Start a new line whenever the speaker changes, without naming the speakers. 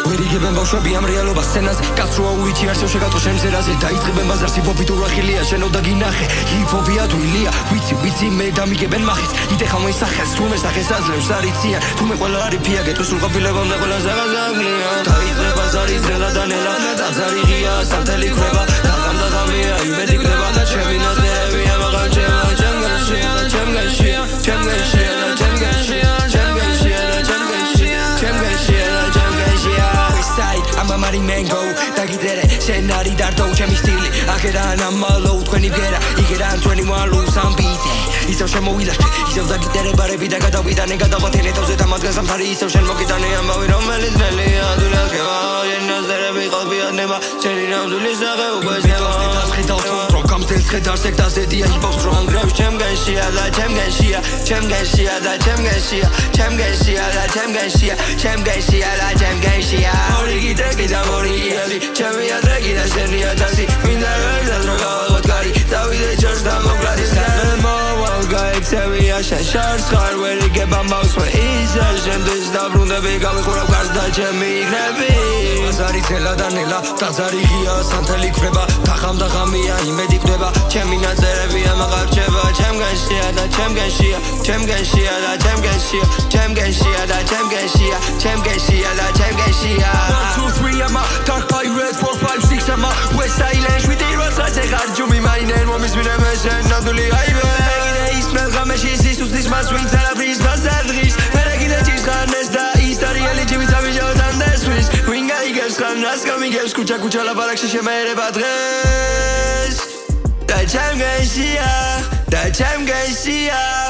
ვერიგებენ ბავშვები ამ რეალობას სცენაზე კაცროა უიჩი არსევ შეგატო შემზერაზე დაიწყებენ ბაზარში პოპიტურ ახილია შენოდა გინახე ჰიპ-ჰოპია თვლია ვიცი მე დამიგებენ მახის იდეხავენ სახეს თუმე სახეს აძლევს არიციან თუმე ყველა არის ფიაგე თუ სრულყოფილებამდე ყველა ზაღაზაღლია დაიწყე ბაზარი ძრელა დანელა ტაძარი ღია სანთელი ხრება დაღამია იმედი კვდება ჩემი ნაზერები ამაღამ I'm a Mari Mango, Tagidere, Senari Dardo, Chemi Stili, Akeran, Amalo, 20 Gera, Ikeran, 21 Luz, and Beat. He's a Shamoila, he's a Tagidere, Barabida, Gadavida, Negatava, Tenetos, Tamagas, and Paris, Ocean Mokitani, and Mavino Melismeli, Adula, and Nazare, Albia, Neva, Cherina, Dulisa, Comes the Sketar Sector, the Hip-Hop Strong, Chemgashia, Chemgashia, Chemgashia, Chemgashia, Chemgashia, Chemgashia, Chemgashia, Chemgashia. Gida moria, chamia dragina, senia taxi, minda droga, vodkari, Davide George Democratis, Guy, Xavier, Shar, Scar, where he get a mouse for his and this the Brunda Vega, Kuras, the Jemmy, Nabi, Mazari, Tela, Danela, Tazari, Santali Kreba, Takam, Dahamia, Medic Deba, Chemina, Zerevia, Magacheva, Chemgashia, Chemgashia, Chemgashia, Chemgashia, Chemgashia, Chemgashia, Chemgashia, Chemgashia. 1, 2, 3, I'm a dark pirate, 4, 5, 6, I'm a West Island, with the roads, I say, Jumi, my name, Woman's with a mission, not to leave. Smell Ramesh, this was this man's wings, and I breeze, but Sadris, and I get a cheese, and the East, and reality with a vision, and the Swiss. Winga, Eagles, and Nascami, Kucha, Kucha, La Balaxi, Shemere, Badres. The Chemgashia, the Chemgashia.